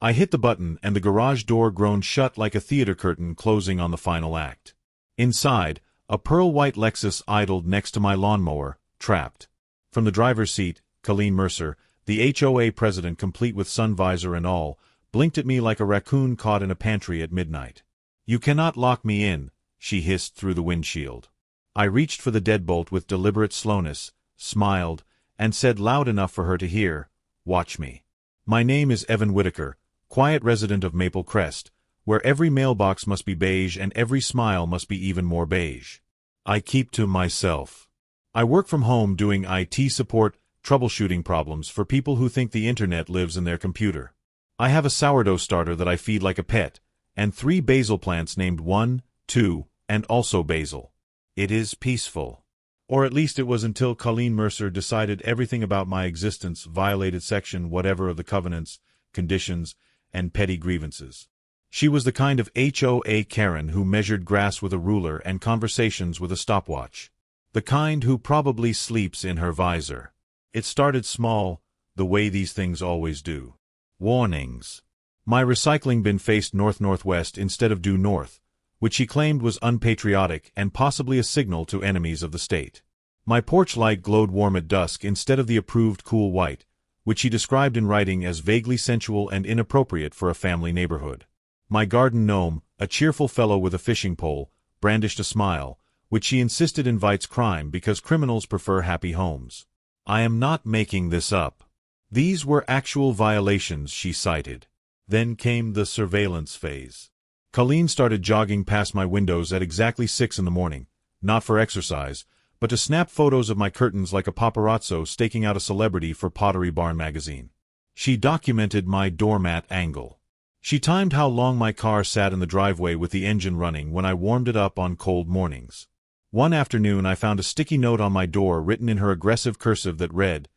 I hit the button and the garage door groaned shut like a theater curtain closing on the final act. Inside, a pearl-white Lexus idled next to my lawnmower, trapped. From the driver's seat, Colleen Mercer, the HOA president complete with sun visor and all, blinked at me like a raccoon caught in a pantry at midnight. "You cannot lock me in," she hissed through the windshield. I reached for the deadbolt with deliberate slowness, smiled, and said loud enough for her to hear, "Watch me. My name is Evan Whitaker, quiet resident of Maple Crest, where every mailbox must be beige and every smile must be even more beige. I keep to myself. I work from home doing IT support, troubleshooting problems for people who think the internet lives in their computer. I have a sourdough starter that I feed like a pet, and 3 basil plants named 1, 2, and also Basil. It is peaceful. Or at least it was until Colleen Mercer decided everything about my existence violated section whatever of the covenants, conditions, and petty grievances. She was the kind of HOA Kare'n who measured grass with a ruler and conversations with a stopwatch. The kind who probably sleeps in her visor. It started small, the way these things always do. Warnings. My recycling bin faced north-northwest instead of due north, which she claimed was unpatriotic and possibly a signal to enemies of the state. My porch light glowed warm at dusk instead of the approved cool white, which she described in writing as vaguely sensual and inappropriate for a family neighborhood. My garden gnome, a cheerful fellow with a fishing pole, brandished a smile, which she insisted invites crime because criminals prefer happy homes. I am not making this up. These were actual violations she cited. Then came the surveillance phase. Colleen started jogging past my windows at exactly 6 in the morning, not for exercise, but to snap photos of my curtains like a paparazzo staking out a celebrity for Pottery Barn magazine. She documented my doormat angle. She timed how long my car sat in the driveway with the engine running when I warmed it up on cold mornings. One afternoon I found a sticky note on my door written in her aggressive cursive that read,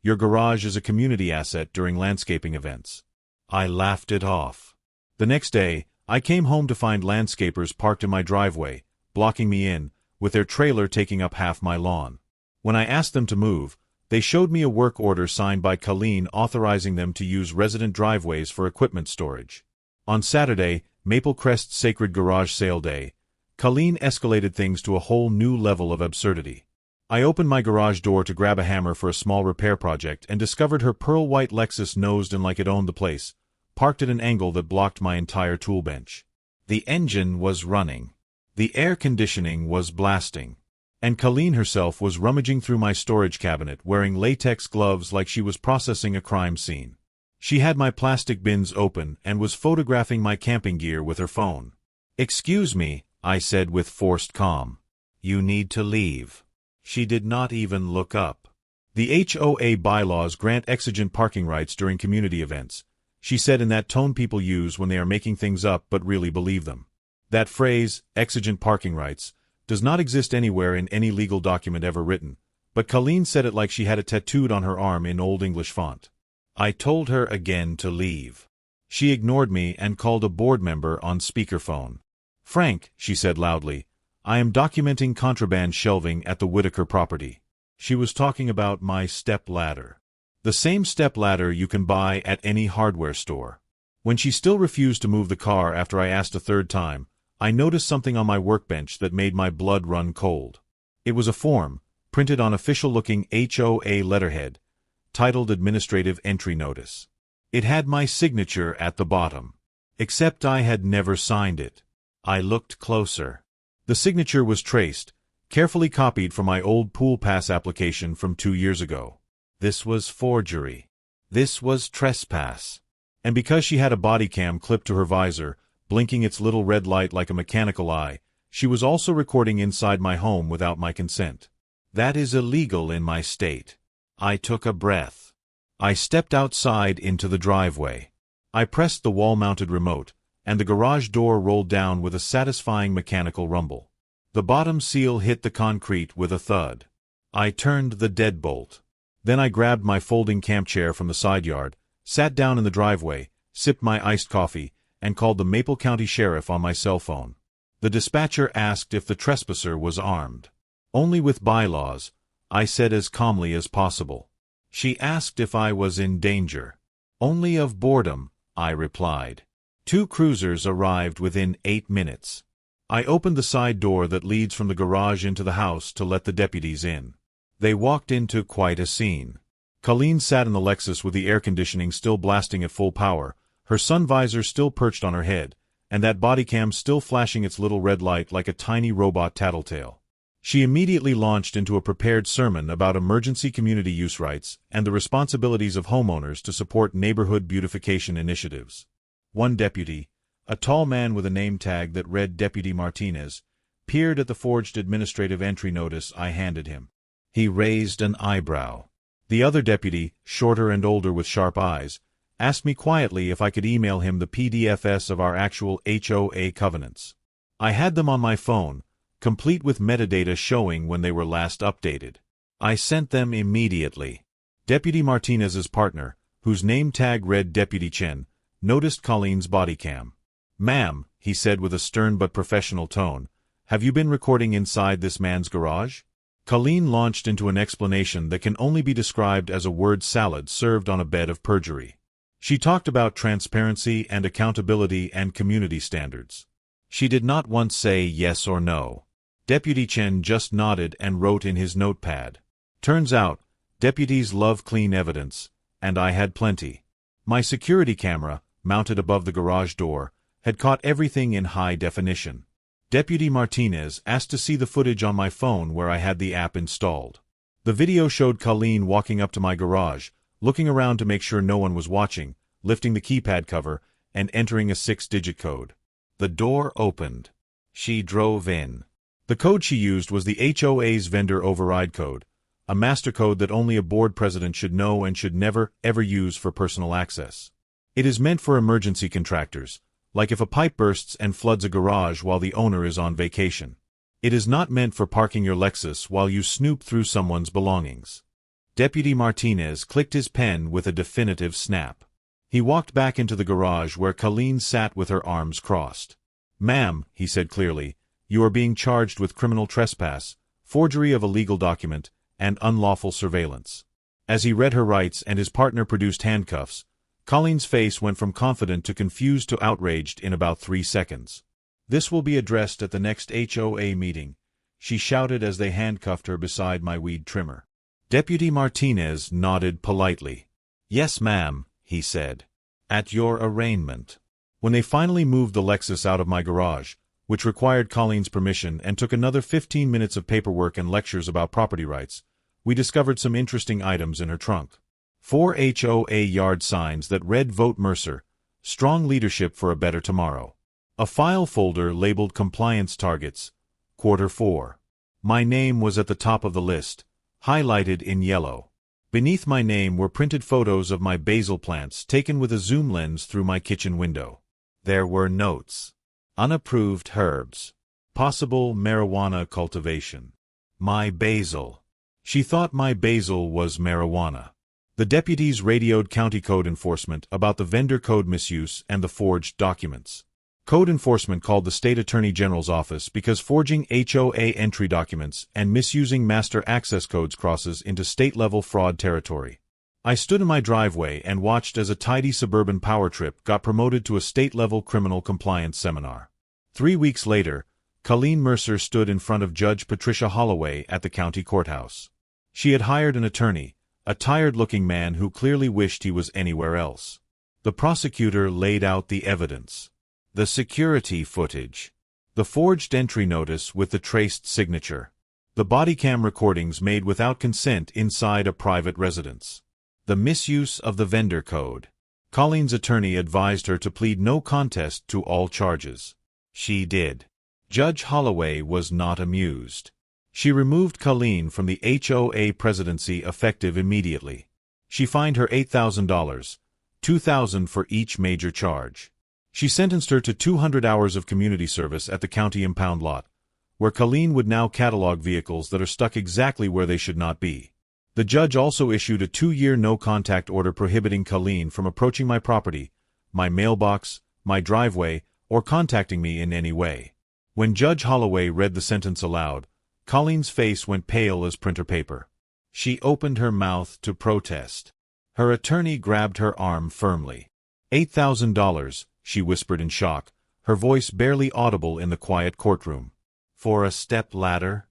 "Your garage is a community asset during landscaping events." I laughed it off. The next day, I came home to find landscapers parked in my driveway, blocking me in, with their trailer taking up half my lawn. When I asked them to move, they showed me a work order signed by Colleen authorizing them to use resident driveways for equipment storage. On Saturday, Maple Crest's sacred garage sale day, Colleen escalated things to a whole new level of absurdity. I opened my garage door to grab a hammer for a small repair project and discovered her pearl-white Lexus nosed in like it owned the place, parked at an angle that blocked my entire tool bench. The engine was running. The air conditioning was blasting. And Colleen herself was rummaging through my storage cabinet wearing latex gloves like she was processing a crime scene. She had my plastic bins open and was photographing my camping gear with her phone. "Excuse me," I said with forced calm. "You need to leave." She did not even look up. "The HOA bylaws grant exigent parking rights during community events," she said in that tone people use when they are making things up but really believe them. That phrase, exigent parking rights, does not exist anywhere in any legal document ever written, but Colleen said it like she had it tattooed on her arm in Old English font. I told her again to leave. She ignored me and called a board member on speakerphone. "Frank," she said loudly, "I am documenting contraband shelving at the Whitaker property." She was talking about my step ladder. The same step ladder you can buy at any hardware store. When she still refused to move the car after I asked a third time, I noticed something on my workbench that made my blood run cold. It was a form, printed on official-looking HOA letterhead, titled Administrative Entry Notice. It had my signature at the bottom. Except I had never signed it. I looked closer. The signature was traced, carefully copied from my old pool pass application from 2 years ago. This was forgery. This was trespass. And because she had a body cam clipped to her visor, blinking its little red light like a mechanical eye, she was also recording inside my home without my consent. That is illegal in my state. I took a breath. I stepped outside into the driveway. I pressed the wall-mounted remote, and the garage door rolled down with a satisfying mechanical rumble. The bottom seal hit the concrete with a thud. I turned the deadbolt. Then I grabbed my folding camp chair from the side yard, sat down in the driveway, sipped my iced coffee, and called the Maple County Sheriff on my cell phone. The dispatcher asked if the trespasser was armed. "Only with bylaws," I said as calmly as possible. She asked if I was in danger. "Only of boredom," I replied. 2 cruisers arrived within 8 minutes. I opened the side door that leads from the garage into the house to let the deputies in. They walked into quite a scene. Colleen sat in the Lexus with the air conditioning still blasting at full power, her sun visor still perched on her head, and that body cam still flashing its little red light like a tiny robot tattletale. She immediately launched into a prepared sermon about emergency community use rights and the responsibilities of homeowners to support neighborhood beautification initiatives. One deputy, a tall man with a name tag that read Deputy Martinez, peered at the forged administrative entry notice I handed him. He raised an eyebrow. The other deputy, shorter and older with sharp eyes, asked me quietly if I could email him the PDFs of our actual HOA covenants. I had them on my phone, complete with metadata showing when they were last updated. I sent them immediately. Deputy Martinez's partner, whose name tag read Deputy Chen, noticed Colleen's body cam. "Ma'am," he said with a stern but professional tone, "have you been recording inside this man's garage?" Colleen launched into an explanation that can only be described as a word salad served on a bed of perjury. She talked about transparency and accountability and community standards. She did not once say yes or no. Deputy Chen just nodded and wrote in his notepad. Turns out, deputies love clean evidence, and I had plenty. My security camera, mounted above the garage door, had caught everything in high definition. Deputy Martinez asked to see the footage on my phone where I had the app installed. The video showed Colleen walking up to my garage, looking around to make sure no one was watching, lifting the keypad cover, and entering a 6-digit code. The door opened. She drove in. The code she used was the HOA's vendor override code, a master code that only a board president should know and should never, ever use for personal access. It is meant for emergency contractors, like if a pipe bursts and floods a garage while the owner is on vacation. It is not meant for parking your Lexus while you snoop through someone's belongings. Deputy Martinez clicked his pen with a definitive snap. He walked back into the garage where Colleen sat with her arms crossed. "Ma'am," he said clearly, "you are being charged with criminal trespass, forgery of a legal document, and unlawful surveillance." As he read her rights and his partner produced handcuffs, Colleen's face went from confident to confused to outraged in about 3 seconds. "This will be addressed at the next HOA meeting," she shouted as they handcuffed her beside my weed trimmer. Deputy Martinez nodded politely. "Yes, ma'am," he said. "At your arraignment." When they finally moved the Lexus out of my garage, which required Colleen's permission and took another 15 minutes of paperwork and lectures about property rights, we discovered some interesting items in her trunk. 4 HOA yard signs that read "Vote Mercer, Strong Leadership for a Better Tomorrow." A file folder labeled Compliance Targets, Q4. My name was at the top of the list, highlighted in yellow. Beneath my name were printed photos of my basil plants taken with a zoom lens through my kitchen window. There were notes. Unapproved herbs. Possible marijuana cultivation. My basil. She thought my basil was marijuana. The deputies radioed county code enforcement about the vendor code misuse and the forged documents. Code enforcement called the state attorney general's office because forging HOA entry documents and misusing master access codes crosses into state-level fraud territory. I stood in my driveway and watched as a tidy suburban power trip got promoted to a state-level criminal compliance seminar. 3 weeks later, Colleen Mercer stood in front of Judge Patricia Holloway at the county courthouse. She had hired an attorney, a tired-looking man who clearly wished he was anywhere else. The prosecutor laid out the evidence. The security footage. The forged entry notice with the traced signature. The body cam recordings made without consent inside a private residence. The misuse of the vendor code. Colleen's attorney advised her to plead no contest to all charges. She did. Judge Holloway was not amused. She removed Colleen from the HOA presidency effective immediately. She fined her $8,000, $2,000 for each major charge. She sentenced her to 200 hours of community service at the county impound lot, where Colleen would now catalog vehicles that are stuck exactly where they should not be. The judge also issued a 2-year no-contact order prohibiting Colleen from approaching my property, my mailbox, my driveway, or contacting me in any way. When Judge Holloway read the sentence aloud, Colleen's face went pale as printer paper. She opened her mouth to protest. Her attorney grabbed her arm firmly. $8,000, she whispered in shock, her voice barely audible in the quiet courtroom. For a step ladder?